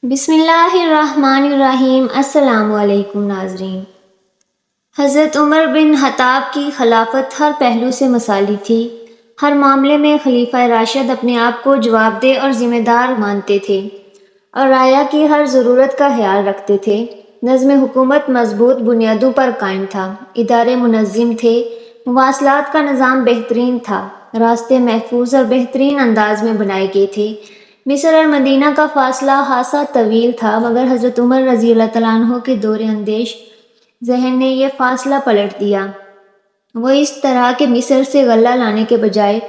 بسم اللہ الرحمن الرحیم۔ السلام علیکم ناظرین۔ حضرت عمر بن خطاب کی خلافت ہر پہلو سے مثالی تھی۔ ہر معاملے میں خلیفہ راشد اپنے آپ کو جواب دہ اور ذمہ دار مانتے تھے اور رعایا کی ہر ضرورت کا خیال رکھتے تھے۔ نظم حکومت مضبوط بنیادوں پر قائم تھا، ادارے منظم تھے، مواصلات کا نظام بہترین تھا، راستے محفوظ اور بہترین انداز میں بنائے گئے تھے۔ مصر اور مدینہ کا فاصلہ خاصا طویل تھا، مگر حضرت عمر رضی اللہ تعالیٰ عنہ کے دور اندیش ذہن نے یہ فاصلہ پلٹ دیا۔ وہ اس طرح کہ مصر سے غلہ لانے کے بجائے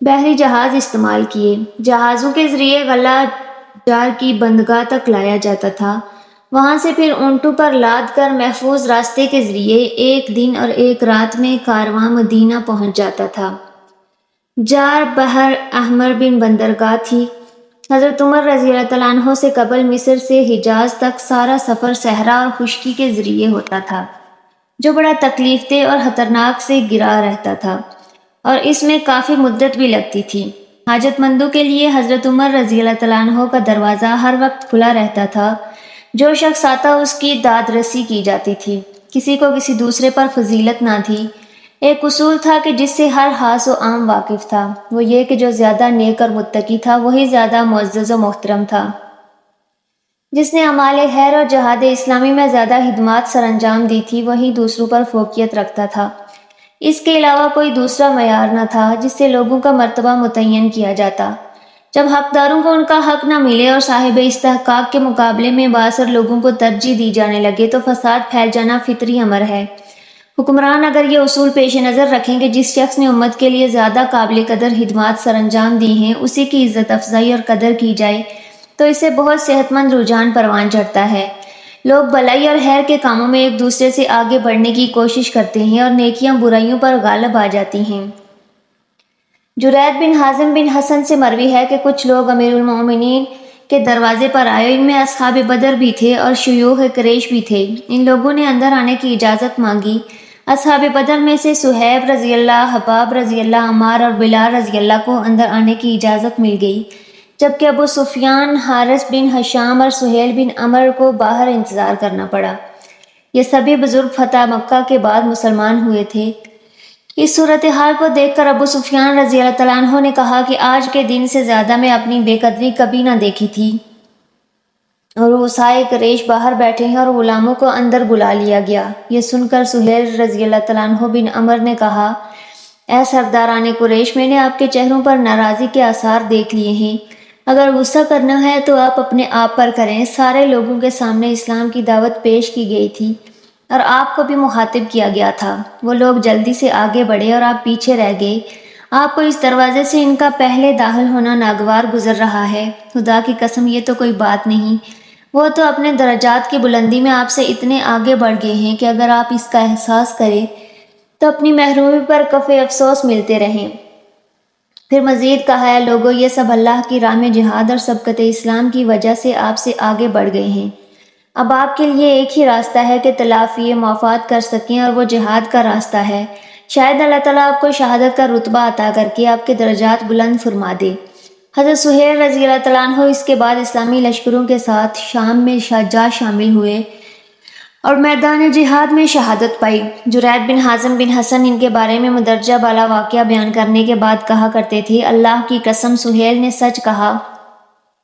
بحری جہاز استعمال کیے۔ جہازوں کے ذریعے غلہ جار کی بندرگاہ تک لایا جاتا تھا، وہاں سے پھر اونٹوں پر لاد کر محفوظ راستے کے ذریعے ایک دن اور ایک رات میں کارواں مدینہ پہنچ جاتا تھا۔ جار بحر احمر بن بندرگاہ تھی۔ حضرت عمر رضی اللہ تعالیٰ عنہ سے قبل مصر سے حجاز تک سارا سفر صحرا اور خشکی کے ذریعے ہوتا تھا، جو بڑا تکلیف دہ اور خطرناک سے گھرا رہتا تھا، اور اس میں کافی مدت بھی لگتی تھی۔ حاجت مندوں کے لیے حضرت عمر رضی اللہ تعالیٰ عنہ کا دروازہ ہر وقت کھلا رہتا تھا۔ جو شخص آتا اس کی داد رسی کی جاتی تھی، کسی کو کسی دوسرے پر فضیلت نہ تھی۔ ایک اصول تھا کہ جس سے ہر خاص و عام واقف تھا، وہ یہ کہ جو زیادہ نیک اور متقی تھا وہی زیادہ معزز و محترم تھا۔ جس نے اعمال خیر اور جہاد اسلامی میں زیادہ خدمات سر انجام دی تھی وہی دوسروں پر فوقیت رکھتا تھا۔ اس کے علاوہ کوئی دوسرا معیار نہ تھا جس سے لوگوں کا مرتبہ متعین کیا جاتا۔ جب حقداروں کو ان کا حق نہ ملے اور صاحب استحقاق کے مقابلے میں بااثر لوگوں کو ترجیح دی جانے لگے تو فساد پھیل جانا فطری امر ہے۔ حکمران اگر یہ اصول پیش نظر رکھیں کہ جس شخص نے امت کے لیے زیادہ قابل قدر خدمات سر انجام دی ہیں اسی کی عزت افزائی اور قدر کی جائے تو اس سے بہت صحت مند رجحان پروان چڑھتا ہے۔ لوگ بھلائی اور خیر کے کاموں میں ایک دوسرے سے آگے بڑھنے کی کوشش کرتے ہیں اور نیکیاں برائیوں پر غالب آ جاتی ہیں۔ جرید بن حازم بن حسن سے مروی ہے کہ کچھ لوگ امیر المومنین کے دروازے پر آئے، ان میں اصحاب بدر بھی تھے اور شیوخ قریش بھی تھے۔ ان لوگوں نے اندر آنے کی اجازت مانگی۔ اصحاب بدر میں سے صہیب رضی اللہ، حباب رضی اللہ، عمار اور بلال رضی اللہ کو اندر آنے کی اجازت مل گئی، جبکہ ابو سفیان، حارث بن ہشام اور سہیل بن عمر کو باہر انتظار کرنا پڑا۔ یہ سبھی بزرگ فتح مکہ کے بعد مسلمان ہوئے تھے۔ اس صورتحال کو دیکھ کر ابو سفیان رضی اللہ تعالیٰ عنہ نے کہا کہ آج کے دن سے زیادہ میں اپنی بے قدری کبھی نہ دیکھی تھی، اور وسائے قریش باہر بیٹھے ہیں اور غلاموں کو اندر بلا لیا گیا۔ یہ سن کر سہیل رضی اللہ تعالیٰ عنہ بن عمر نے کہا، اے سرداران قریش، میں نے آپ کے چہروں پر ناراضی کے آثار دیکھ لیے ہیں۔ اگر غصہ کرنا ہے تو آپ اپنے آپ پر کریں۔ سارے لوگوں کے سامنے اسلام کی دعوت پیش کی گئی تھی اور آپ کو بھی مخاطب کیا گیا تھا۔ وہ لوگ جلدی سے آگے بڑھے اور آپ پیچھے رہ گئے۔ آپ کو اس دروازے سے ان کا پہلے داخل ہونا ناگوار گزر رہا ہے۔ خدا کی قسم یہ تو کوئی بات نہیں۔ وہ تو اپنے درجات کی بلندی میں آپ سے اتنے آگے بڑھ گئے ہیں کہ اگر آپ اس کا احساس کریں تو اپنی محرومی پر کف افسوس ملتے رہیں۔ پھر مزید کہا، ہے لوگو، یہ سب اللہ کی راہ میں جہاد اور سبقت اسلام کی وجہ سے آپ سے آگے بڑھ گئے ہیں۔ اب آپ کے لیے ایک ہی راستہ ہے کہ تلافی مفاد کر سکیں، اور وہ جہاد کا راستہ ہے۔ شاید اللہ تعالیٰ آپ کو شہادت کا رتبہ عطا کر کے آپ کے درجات بلند فرما دے۔ حضرت سہیل رضی اللہ تعالیٰ عنہ اس کے بعد اسلامی لشکروں کے ساتھ شام میں شامل ہوئے اور میدان جہاد میں شہادت پائی۔ جرید بن حازم بن حسن ان کے بارے میں مندرجہ بالا واقعہ بیان کرنے کے بعد کہا کرتے تھے، اللہ کی قسم سہیل نے سچ کہا۔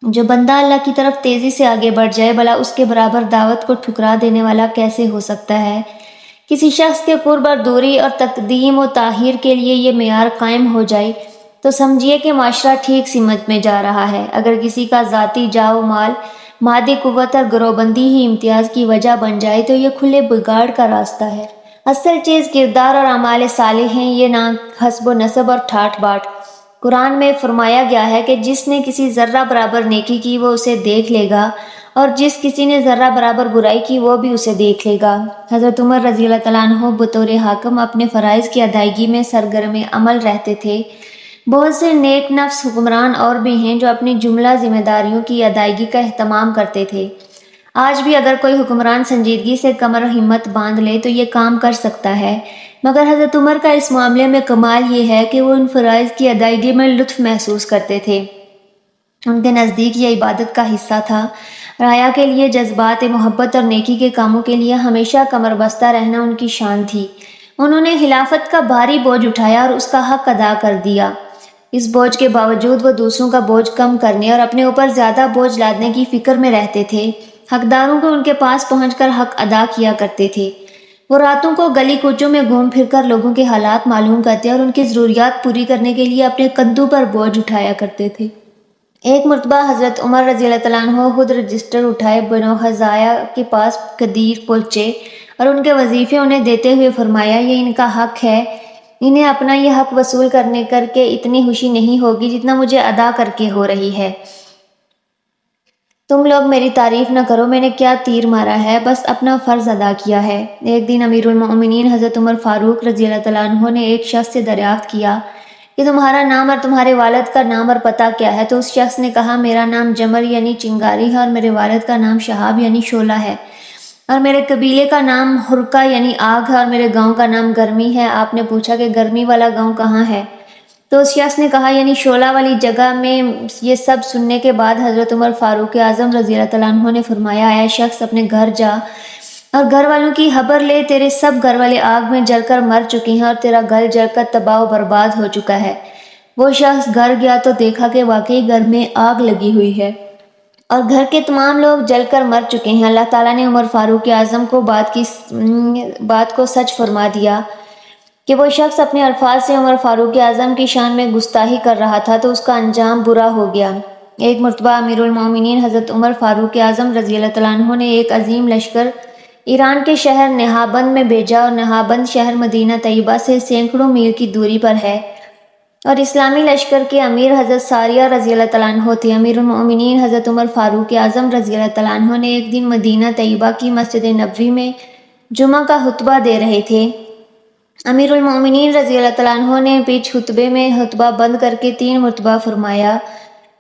جو بندہ اللہ کی طرف تیزی سے آگے بڑھ جائے، بھلا اس کے برابر دعوت کو ٹھکرا دینے والا کیسے ہو سکتا ہے؟ کسی شخص کے قرب اور دوری اور تقدیم و تاخیر کے لیے یہ معیار قائم ہو جائے تو سمجھیے کہ معاشرہ ٹھیک سمت میں جا رہا ہے۔ اگر کسی کا ذاتی جاہ و مال، مادی قوت اور گروہ بندی ہی امتیاز کی وجہ بن جائے تو یہ کھلے بگاڑ کا راستہ ہے۔ اصل چیز کردار اور اعمال صالح ہیں، یہ نہ حسب و نسب اور ٹھاٹ باٹ۔ قرآن میں فرمایا گیا ہے کہ جس نے کسی ذرہ برابر نیکی کی وہ اسے دیکھ لے گا، اور جس کسی نے ذرہ برابر برائی کی وہ بھی اسے دیکھ لے گا۔ حضرت عمر رضی اللہ تعالیٰ عنہ بطور حاکم اپنے فرائض کی ادائیگی میں سرگرم عمل رہتے تھے۔ بہت سے نیک نفس حکمران اور بھی ہیں جو اپنی جملہ ذمہ داریوں کی ادائیگی کا اہتمام کرتے تھے۔ آج بھی اگر کوئی حکمران سنجیدگی سے کمر ہمت باندھ لے تو یہ کام کر سکتا ہے، مگر حضرت عمر کا اس معاملے میں کمال یہ ہے کہ وہ ان فرائض کی ادائیگی میں لطف محسوس کرتے تھے۔ ان کے نزدیک یہ عبادت کا حصہ تھا، رعایا کے لیے جذبات محبت اور نیکی کے کاموں کے لیے ہمیشہ کمر بستہ رہنا ان کی شان تھی۔ انہوں نے خلافت کا بھاری بوجھ اٹھایا اور اس کا حق ادا کر دیا۔ اس بوجھ کے باوجود وہ دوسروں کا بوجھ کم کرنے اور اپنے اوپر زیادہ بوجھ لادنے کی فکر میں رہتے تھے۔ حقداروں کو ان کے پاس پہنچ کر حق ادا کیا کرتے تھے۔ وہ راتوں کو گلی کوچوں میں گھوم پھر کر لوگوں کے حالات معلوم کرتے اور ان کی ضروریات پوری کرنے کے لیے اپنے کندھوں پر بوجھ اٹھایا کرتے تھے۔ ایک مرتبہ حضرت عمر رضی اللہ تعالیٰ عنہ خود رجسٹر اٹھائے بنو خزاعہ کے پاس قدیر پہنچے اور ان کے وظیفے انہیں دیتے ہوئے فرمایا، یہ ان کا حق ہے، انہیں اپنا یہ حق وصول کرنے کر کے اتنی خوشی نہیں ہوگی جتنا مجھے ادا کر کے ہو رہی ہے۔ تم لوگ میری تعریف نہ کرو، میں نے کیا تیر مارا ہے، بس اپنا فرض ادا کیا ہے۔ ایک دن امیر المؤمنین حضرت عمر فاروق رضی اللہ تعالیٰ عنہ نے ایک شخص سے دریافت کیا کہ تمہارا نام اور تمہارے والد کا نام اور پتہ کیا ہے؟ تو اس شخص نے کہا، میرا نام جمر یعنی چنگاری ہے اور میرے والد کا نام شہاب یعنی شعلہ ہے، اور میرے قبیلے کا نام حرقہ یعنی آگ ہے، اور میرے گاؤں کا نام گرمی ہے۔ آپ نے پوچھا کہ گرمی والا گاؤں کہاں ہے؟ تو اس شخص نے کہا، یعنی شعلہ والی جگہ میں۔ یہ سب سننے کے بعد حضرت عمر فاروق اعظم رضی اللہ تعالیٰ عنہ نے فرمایا، اے شخص، اپنے گھر جا اور گھر والوں کی خبر لے، تیرے سب گھر والے آگ میں جل کر مر چکے ہیں اور تیرا گھر جل کر تباہ و برباد ہو چکا ہے۔ وہ شخص گھر گیا تو دیکھا کہ واقعی گھر میں آگ لگی ہوئی ہے اور گھر کے تمام لوگ جل کر مر چکے ہیں۔ اللہ تعالیٰ نے عمر فاروق اعظم کو بات کو سچ فرما دیا کہ وہ شخص اپنے الفاظ سے عمر فاروق اعظم کی شان میں گستاخی کر رہا تھا تو اس کا انجام برا ہو گیا۔ ایک مرتبہ امیر المومنین حضرت عمر فاروق اعظم رضی اللہ تعالیٰ عنہ نے ایک عظیم لشکر ایران کے شہر نہابند میں بھیجا، اور نہابند شہر مدینہ طیبہ سے سینکڑوں میل کی دوری پر ہے، اور اسلامی لشکر کے امیر حضرت ساریہ رضی اللہ تعالیٰ عنہ تھے۔ امیر المؤمنین حضرت عمر فاروق اعظم رضی اللہ تعالیٰ عنہ نے ایک دن مدینہ طیبہ کی مسجد نبوی میں جمعہ کا خطبہ دے رہے تھے۔ امیر المؤمنین رضی اللہ تعالیٰ عنہ نے بیچ خطبے میں خطبہ بند کر کے 3 مرتبہ فرمایا،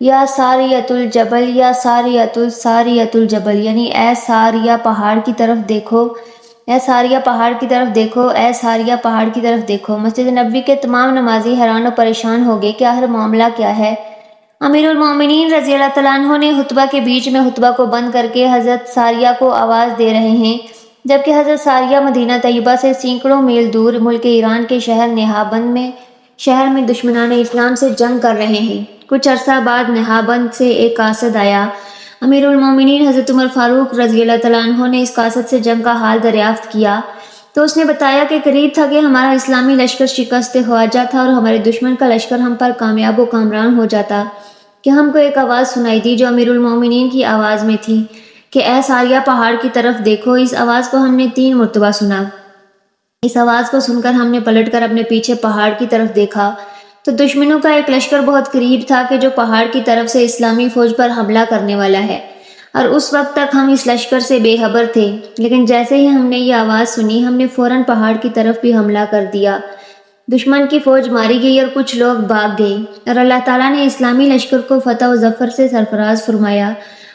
یا ساریۃ الجبل، یا ساریۃ الجبل، یعنی اے ساریہ پہاڑ کی طرف دیکھو، اے ساریہ پہاڑ کی طرف دیکھو، اے ساریہ پہاڑ کی طرف دیکھو۔ مسجد نبوی کے تمام نمازی حیران و پریشان ہو گئے کہ آخر معاملہ کیا ہے۔ امیر المؤمنین رضی اللہ تعالیٰ عنہ نے خطبہ کے بیچ میں خطبہ کو بند کر کے حضرت ساریہ کو آواز دے رہے ہیں، جبکہ حضرت ساریہ مدینہ طیبہ سے سینکڑوں میل دور ملک ایران کے شہر نہابند میں دشمنان اسلام سے جنگ کر رہے ہیں۔ کچھ عرصہ بعد نہابند سے ایک قاصد آیا۔ امیر المومنین حضرت عمر فاروق رضی اللہ تعالیٰ عنہ نے اس قاصد سے جنگ کا حال دریافت کیا تو اس نے بتایا کہ قریب تھا کہ ہمارا اسلامی لشکر شکست خواجہ تھا اور ہمارے دشمن کا لشکر ہم پر کامیاب و کامران ہو جاتا کہ ہم کو ایک آواز سنائی دی جو امیر المومنین کی آواز میں تھی کہ اے ساریہ پہاڑ کی طرف دیکھو۔ اس آواز کو ہم نے 3 مرتبہ سنا۔ اس آواز کو سن کر ہم نے پلٹ کر اپنے پیچھے پہاڑ کی طرف دیکھا تو دشمنوں کا ایک لشکر بہت قریب تھا کہ جو پہاڑ کی طرف سے اسلامی فوج پر حملہ کرنے والا ہے، اور اس وقت تک ہم اس لشکر سے بے خبر تھے، لیکن جیسے ہی ہم نے یہ آواز سنی ہم نے فوراً پہاڑ کی طرف بھی حملہ کر دیا۔ دشمن کی فوج ماری گئی اور کچھ لوگ بھاگ گئے، اور اللہ تعالیٰ نے اسلامی لشکر کو فتح و ظفر سے سرفراز فرمایا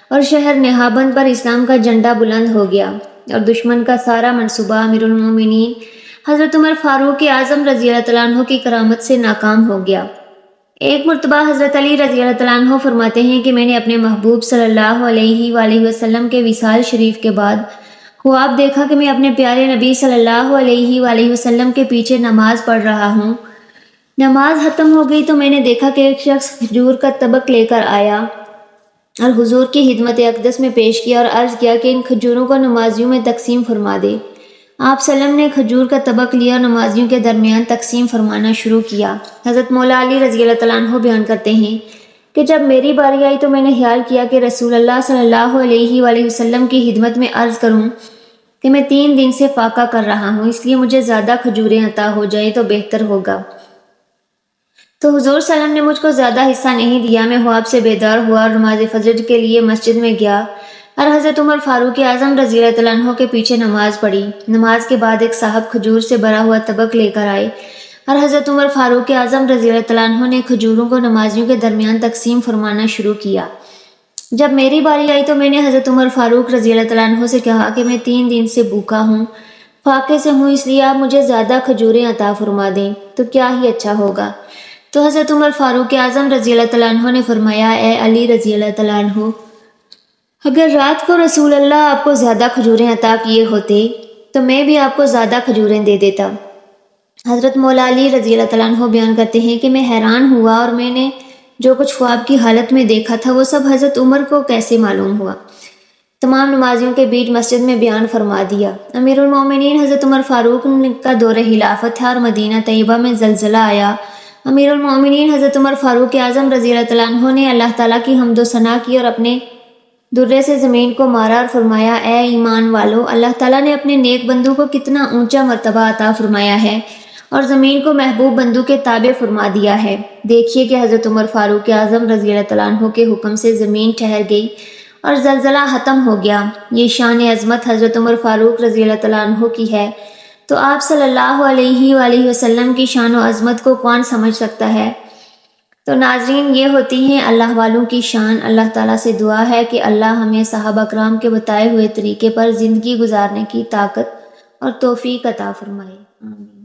اور شہر نہابند پر اسلام کا جھنڈا بلند ہو گیا، اور دشمن کا سارا منصوبہ امیر المومنین حضرت عمر فاروق اعظم رضی اللہ تعالیٰ عنہ کی کرامت سے ناکام ہو گیا۔ ایک مرتبہ حضرت علی رضی اللہ تعالیٰ عنہ فرماتے ہیں کہ میں نے اپنے محبوب صلی اللہ علیہ وآلہ وسلم کے وصال شریف کے بعد خواب دیکھا کہ میں اپنے پیارے نبی صلی اللہ علیہ وآلہ وسلم کے پیچھے نماز پڑھ رہا ہوں۔ نماز ختم ہو گئی تو میں نے دیکھا کہ ایک شخص کھجور کا طبق لے کر آیا اور حضور کی خدمت اقدس میں پیش کیا اور عرض کیا کہ ان کھجوروں کو نمازیوں میں تقسیم فرما دے۔ آپ صلی اللہ علیہ وسلم نے کھجور کا طبق لیا اور نمازیوں کے درمیان تقسیم فرمانا شروع کیا۔ حضرت مولا علی رضی اللہ تعالیٰ عنہ بیان کرتے ہیں کہ جب میری باری آئی تو میں نے خیال کیا کہ رسول اللہ صلی اللہ علیہ وآلہ وسلم کی خدمت میں عرض کروں کہ میں 3 دن سے فاقہ کر رہا ہوں، اس لیے مجھے زیادہ کھجوریں عطا ہو جائیں تو بہتر ہوگا۔ تو حضور صلی اللہ علیہ وسلم نے مجھ کو زیادہ حصہ نہیں دیا۔ میں خواب سے بیدار ہوا اور نماز فجر کے لیے مسجد میں گیا اور حضرت عمر فاروق اعظم رضی اللہ تعالیٰ عنہ کے پیچھے نماز پڑھی۔ نماز کے بعد ایک صاحب کھجور سے بھرا ہوا طبق لے کر آئے اور حضرت عمر فاروق اعظم رضی اللہ تعالیٰ عنہ نے کھجوروں کو نمازیوں کے درمیان تقسیم فرمانا شروع کیا۔ جب میری باری آئی تو میں نے حضرت عمر فاروق رضی اللہ تعالیٰ عنہ سے کہا کہ میں 3 دن سے بھوکا ہوں، فاقے سے ہوں، اس لیے آپ مجھے زیادہ کھجوریں عطا فرما دیں تو کیا ہی اچھا ہوگا۔ تو حضرت عمر فاروق اعظم رضی اللہ تعالیٰ عنہ نے فرمایا، اے علی رضی اللہ تعالیٰ عنہ، اگر رات کو رسول اللہ آپ کو زیادہ کھجوریں عطا کیے ہوتے تو میں بھی آپ کو زیادہ کھجوریں دے دیتا۔ حضرت مولا علی رضی اللہ تعالیٰ عنہ بیان کرتے ہیں کہ میں حیران ہوا اور میں نے جو کچھ خواب کی حالت میں دیکھا تھا وہ سب حضرت عمر کو کیسے معلوم ہوا۔ تمام نمازیوں کے بیچ مسجد میں بیان فرما دیا۔ امیر المومنین حضرت عمر فاروق کا دور خلافت تھا اور مدینہ طیبہ میں زلزلہ آیا۔ امیر المومنین حضرت عمر فاروق اعظم رضی اللہ تعالیٰ عنہ نے اللہ تعالیٰ کی حمد و ثنا کی اور اپنے درے سے زمین کو مارا اور فرمایا، اے ایمان والو، اللہ تعالیٰ نے اپنے نیک بندوں کو کتنا اونچا مرتبہ عطا فرمایا ہے اور زمین کو محبوب بندوں کے تابع فرما دیا ہے۔ دیکھیے کہ حضرت عمر فاروق اعظم رضی اللہ تعالیٰ عنہ کے حکم سے زمین ٹھہر گئی اور زلزلہ ختم ہو گیا۔ یہ شان عظمت حضرت عمر فاروق رضی اللہ تعالیٰ عنہ کی ہے، تو آپ صلی اللہ علیہ وآلہ وسلم کی شان و عظمت کو کون سمجھ سکتا ہے؟ تو ناظرین، یہ ہوتی ہیں اللہ والوں کی شان۔ اللہ تعالیٰ سے دعا ہے کہ اللہ ہمیں صحابہ کرام کے بتائے ہوئے طریقے پر زندگی گزارنے کی طاقت اور توفیق عطا فرمائے۔ آمین۔